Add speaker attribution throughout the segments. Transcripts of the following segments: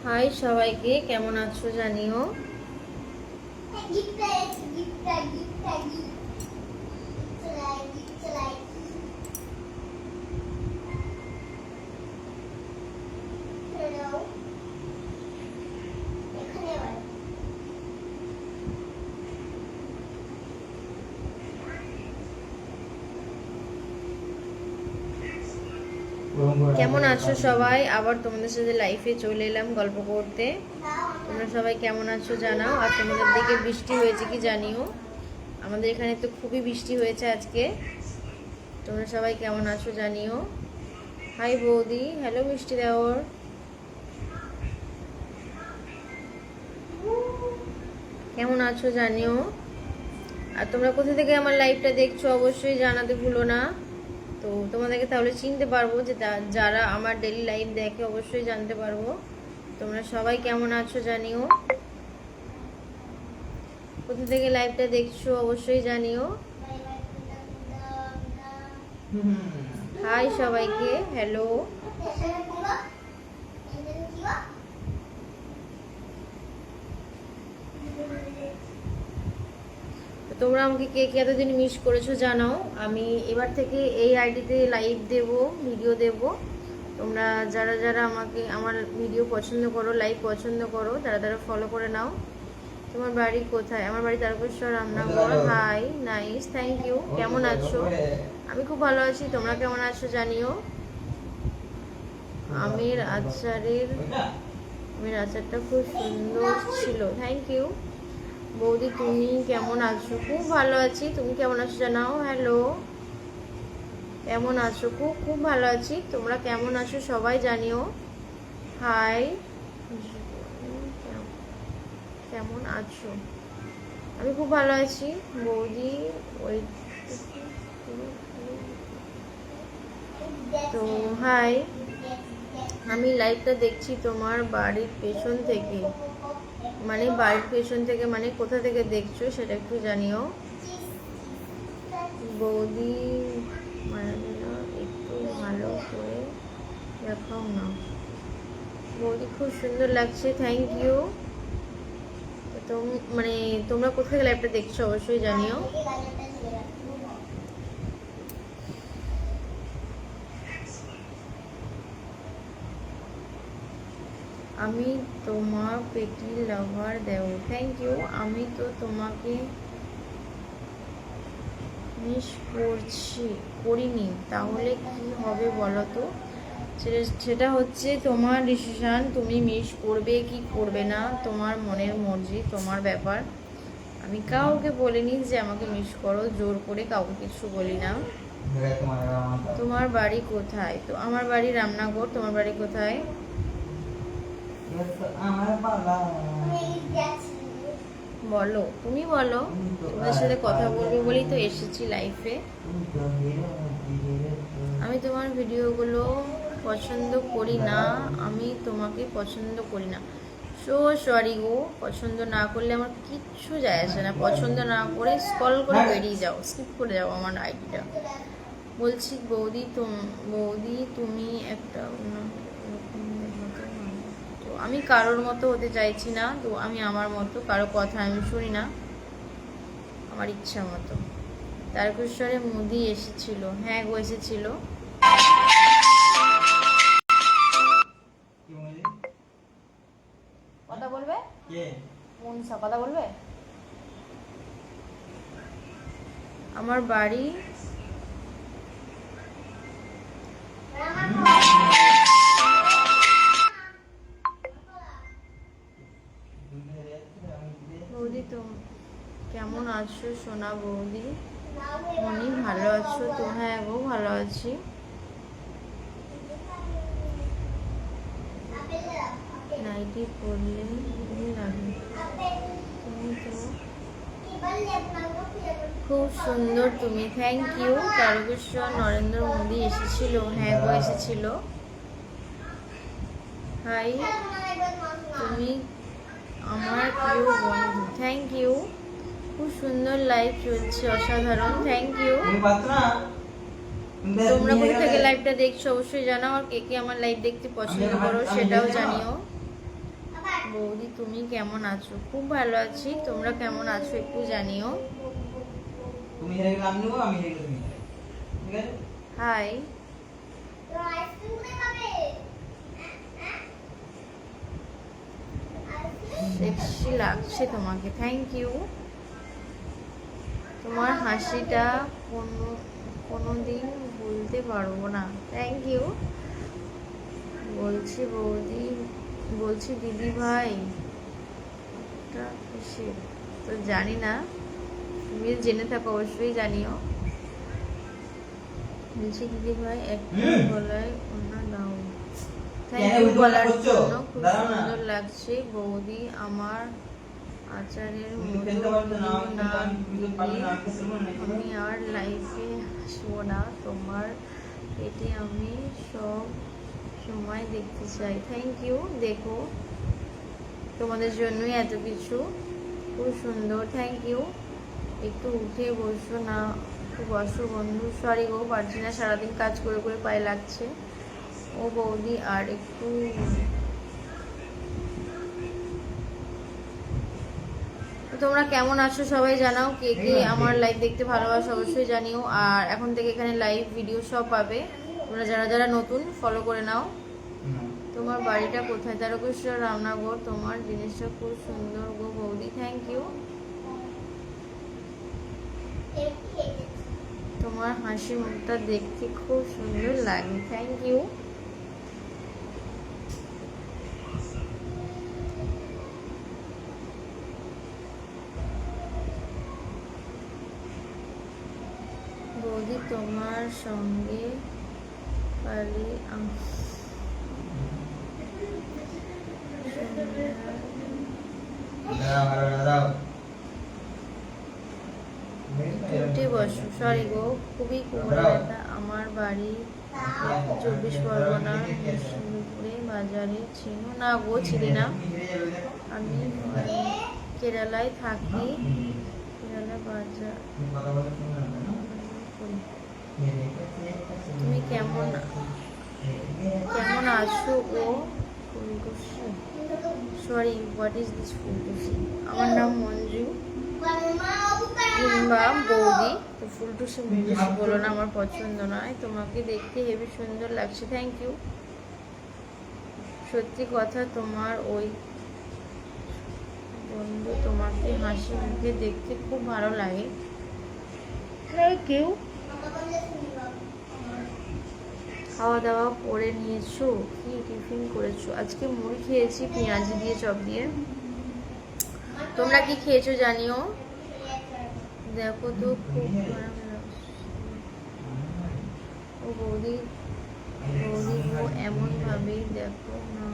Speaker 1: High সবাইকে, কেমন আছো জানিও। কেমন আছো সবাই? আবার তোমাদের সাথে লাইফে চলে এলাম গল্প করতে। তোমরা সবাই কেমন আছো জানাও। আর তোমাদের দিকে বৃষ্টি হয়েছে কি জানিও। আমাদের এখানে তো খুবই বৃষ্টি হয়েছে আজকে। তোমরা সবাই কেমন আছো জানিও। হাই বৌদি, হ্যালো মিষ্টি দেওর, কেমন আছো জানিও। আর তোমরা কোথা থেকে আমার লাইভটা দেখছো অবশ্যই জানাতে ভুলো না। তো তোমাদেরকে তাহলে চিনতে পারবো যে যারা আমার ডেলি লাইভ দেখে, অবশ্যই জানতে পারবো তোমরা সবাই কেমন আছো জানিও। কোথা থেকে লাইভটা দেখছো অবশ্যই জানিও। হাই সবাইকে, হ্যালো। তোমরা আমাকে কে কে এতদিন মিস করেছো জানাও। আমি এবার থেকে এই আইডিতে লাইভ দেব, ভিডিও দেব। তোমরা যারা যারা আমাকে আমার ভিডিও পছন্দ করো, লাইভ পছন্দ করো, তারা তারা ফলো করে নাও। তোমার বাড়ি কোথায়? আমার বাড়ি Tarakeswar, Ramnagar. Hi, nice, thank you. কেমন আছো? আমি খুব ভালো আছি, তোমরা কেমন আছো জানিও। আমের আচারটা খুব সুন্দর ছিল, থ্যাংক ইউ। বৌদি তুমি কেমন আছো? খুব ভালো আছি, তুমি কেমন আছো জানাও। হ্যালো, কেমন আছো? খুব খুব ভালো আছি, তোমরা কেমন আছো সবাই জানিও। হাই, কেমন আছো? আমি খুব ভালো আছি বৌদি। ওই তো হাই, আমি লাইভটা দেখছি তোমার বাড়ির পেছন থেকে। মানে বাড়ির পেছন থেকে মানে কোথা থেকে দেখছো সেটা একটু জানিও। বৌদি একটু ভালো করে দেখাও না। বৌদি খুব সুন্দর লাগছে, থ্যাংক ইউ। তো মানে তোমরা কোথা থেকে লাইভটা দেখছো অবশ্যই জানিও। আমি তোমার পেটি লাভার দেও, থ্যাংক ইউ। আমি তো তোমাকে মিস করিনি, তাহলে কি হবে বলো তো? সেটা হচ্ছে তোমার ডিসিশন, তুমি মিস করবে কি করবে না, তোমার মনের মর্জি, তোমার ব্যাপার। আমি কাউকে বলিনি যে আমাকে মিস করো, জোর করে কাউকে কিছু বলি না। তোমার বাড়ি কোথায়? তো আমার বাড়ি রামনগর, তোমার বাড়ি কোথায়? বলো, তুমি বলো। তোমাদের সাথে কথা বলবো বলেই তো এসেছি লাইফে। আমি তোমার ভিডিওগুলো পছন্দ করি না, আমি তোমাকে পছন্দ করি না। সো সরি গো, পছন্দ না করলে আমার কিচ্ছু যায় আসে না। পছন্দ না করে স্ক্রল করে বেরিয়ে যাও, স্কিপ করে যাও আমার আইডিটা। বলছি বৌদি তুমি একটা তো আমি কারোর মতো হতে চাইছি না। তো আমি আমার মতো, কারো কথা আমি শুনি না, আমার ইচ্ছা মতো। তারকেশ্বরে মোদি এসেছিল? হ্যাঁ গো, এসেছিল। কথা বলবে? মনসা কথা বলবে? আমার বাড়ি বৌদি, তো কেমন আছো সোনা বৌদি? মনি ভালো আছো তো? হ্যাঁ গো, ভালো আছি। নাইটি পরলে লাগে, তুমি তো খুব সুন্দর তুমি, থ্যাংক ইউ। তারকেশ্বর নরেন্দ্র মোদী এসেছিল? হ্যাঁ গো, এসেছিল। হাই, তুমি আমার প্রিয় বন্ধু, থ্যাংক ইউ। খুব সুন্দর লাইভ চলছে, অসাধারণ, থ্যাংক ইউ। তোমরা কোথা থেকে লাইভটা দেখছো অবশ্যই জানাও। আর কে কে আমার লাইভ দেখতে পছন্দ করো সেটাও জানিও। বৌদি তুমি কেমন আছো? খুব ভালো আছি, তোমরা কেমন আছো একটু জানিও।
Speaker 2: তুমি হেরে গেলে আমি নেবো, আমি হেরে গেলে তুমি নেবে। ঠিক আছে?
Speaker 1: হাই, সেক্সি লাগছে তোমাকে, থ্যাংক ইউ। তোমার হাসিটা কোনোদিন ভুলতে পারবো না, থ্যাংক ইউ। বলছি দিদি ভাই, এটা কিসের তো জানি না, তুমি জেনে থাকো অবশ্যই জানিও। বলছি দিদি ভাই একটা গলায় ওনা দাও, থ্যাংক ইউ বলার জন্য, খুব সুন্দর লাগছে বৌদি। আমার আচারের না আমি আর লাইফে হাসবো না, তোমার পেটে আমি সব সময় দেখতে চাই, থ্যাংক ইউ। দেখো তোমাদের জন্যই এত কিছু, খুব সুন্দর, থ্যাংক ইউ। একটু উঠে বসো না, একটু বসো বন্ধু। সরি গো, পারছি না, সারাদিন কাজ করে করে পায়ে লাগছে। ও বৌদি আর একটু, তোমরা কেমন আছো সবাই জানাও, কে কে আমার লাইভ দেখতে ভালোবাসো অবশ্যই জানিও। আর এখন থেকে এখানে লাইভ ভিডিও সব পাবে, তোমরা যারা যারা নতুন ফলো করে নাও। তোমার বাড়িটা কোথায়? তারকেশ্বর, রামনগর। তোমার জিনিসটা খুব সুন্দর গো বৌদি, থ্যাংক ইউ। তোমার হাসি মুখটা দেখতে খুব সুন্দর লাগে, থ্যাংক ইউ। বৌদি তোমার সঙ্গে পারি উঠে বসো। সরি গো, খুবই কোমর ব্যথা। আমার বাড়ি 24 পরগনা, মুর্শিদাবাদে বাজারে। চিনো না গো, চিনি না। আমি কেরালায় থাকি, কেরালা বাজার। তুমি কেমন আছো ও ফুলটুসি? Sorry, what is this ফুলটুসি? আমার নাম মঞ্জু কিংবা বৌদি, তো ফুলটুসি মুলটুসি বলো না, আমার পছন্দ নয়। তোমাকে দেখতে হেবি সুন্দর লাগছে, থ্যাংক ইউ। সত্যি কথা, তোমার ওই বন্ধু তোমাকে হাসি মুখে দেখতে খুব ভালো লাগে, থ্যাংক ইউ। খাওয়া দাওয়া করে নিয়েছো? কি টিফিন করেছো? আজকে মুড়ি খেয়েছি পেঁয়াজ দিয়ে, চপ দিয়ে। তোমরা কি খেয়েছো জানিও। দেখো তো খুব খারাপ লাগছে ও বৌদি, বৌদি ও এমন ভাবে দেখো না,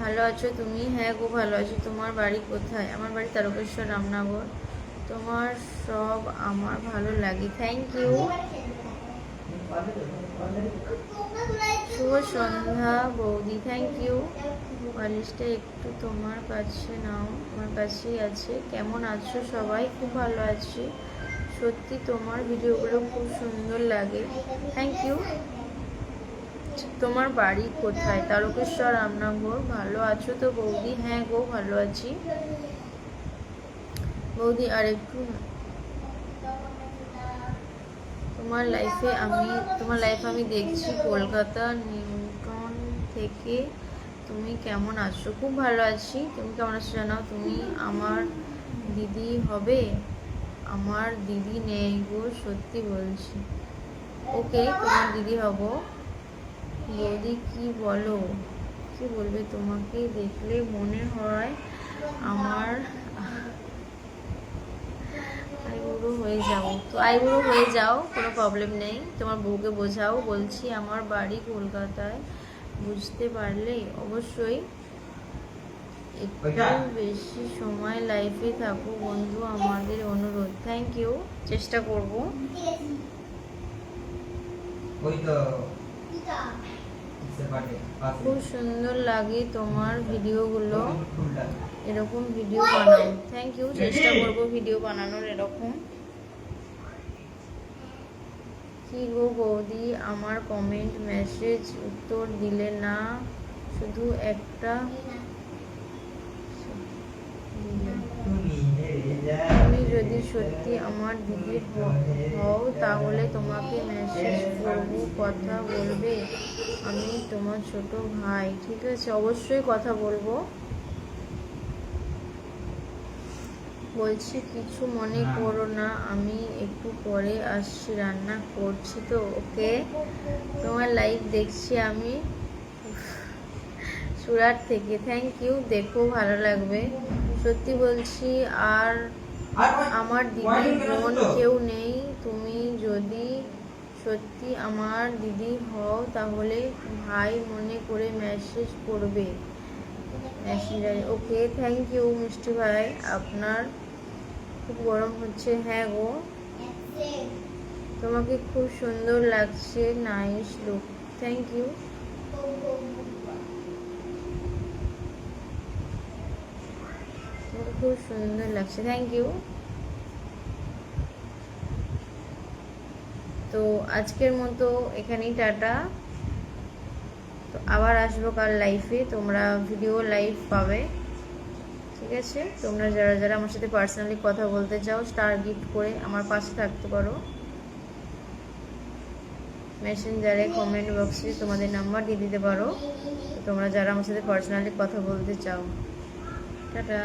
Speaker 1: ভালো আছো তুমি? হ্যাঁ গো ভালো আছো। তোমার বাড়ি কোথায়? আমার বাড়ি তারকেশ্বর, রামনগর। তোমার সব আমার ভালো লাগে, থ্যাংক ইউ। শুভ সন্ধ্যা বৌদি, থ্যাংক ইউ। বালিশটা একটু তোমার কাছে নাও, আমার কাছেই আছে। কেমন আছো সবাই? খুব ভালো আছি, সত্যি তোমার ভিডিওগুলো খুব সুন্দর লাগে, থ্যাংক ইউ। তোমার বাড়ি কোথায়? তারকেশ্বর, রামনগর। ভালো আছো তো বৌদি? হ্যাঁ গো ভালো আছি বৌদি, আর একটু। তোমার লাইফ আমি দেখছি কলকাতা নিউটন থেকে। তুমি কেমন আছো? খুব ভালো আছি, তুমি কেমন আছো জানাও। তুমি আমার দিদি হবে? আমার দিদি নেই গো, সত্যি বলছি। ওকে, তোমার দিদি হব। বৌদি কি বলো, কি বলবে? তোমাকে দেখলে মনে হয় আমার আইবুড়ো হয়ে যাও। তো আইবুড়ো হয়ে যাও, কোনো প্রবলেম নেই। তোমার বউকে বোঝাও। বলছি আমার বাড়ি কলকাতায়, বুঝতে পারলে? অবশ্যই একটু বেশি সময় লাইফে থাকো বন্ধু, আমাদের অনুরোধ, থ্যাংক ইউ। চেষ্টা করব।
Speaker 2: इससे बाटे पास
Speaker 1: খুব সুন্দর লাগে তোমার ভিডিওগুলো,
Speaker 2: फुलटा
Speaker 1: এরকম ভিডিও বানাও। থ্যাংক ইউ, চেষ্টা করবো ভিডিও বানানোর এরকম। কি গো বৌদি, আমার কমেন্ট মেসেজ উত্তর দিলে না, শুধু একটা দিলে। তুমি যদি সত্যি আমার দিদি হও তাহলে তোমাকে মেসেজ করবো, কথা বলবে? আমি তোমার ছোট ভাই। ঠিক আছে, অবশ্যই কথা বলবো। বলছি কিছু মনে করো না, আমি একটু পরে আসছি, রান্না করছি তো। ওকে, তোমার লাইভ দেখছি আমি সুরাট থেকে। থ্যাংক ইউ, দেখো ভালো লাগবে। সত্যি বলছি, আর আমার দিদি বোন কেউ নেই। তুমি যদি সত্যি আমার দিদি হও তাহলে ভাই মনে করে মেসেজ করবে, মেসেঞ্জারে। ওকে, থ্যাংক ইউ মিষ্টি ভাই। আপনার খুব গরম হচ্ছে? হ্যাঁ গো, তোমাকে খুব সুন্দর লাগছে, নাইস লুক। Thank you. তোমাকে খুব সুন্দর লাগছে, থ্যাংক ইউ। তো আজকের মতো এখানেই টাটা। তো আবার আসবো কাল লাইফে, তোমরা ভিডিও লাইভ পাবে। ঠিক আছে, তোমরা যারা যারা আমার সাথে পার্সোনালি কথা বলতে চাও, স্টার গিফট করে আমার পাশে থাকতে পারো। মেসেঞ্জারে কমেন্ট বক্সে তোমাদের নাম্বার দিয়ে দিতে পারো, তোমরা যারা আমার সাথে পার্সোনালি কথা বলতে চাও। টাটা।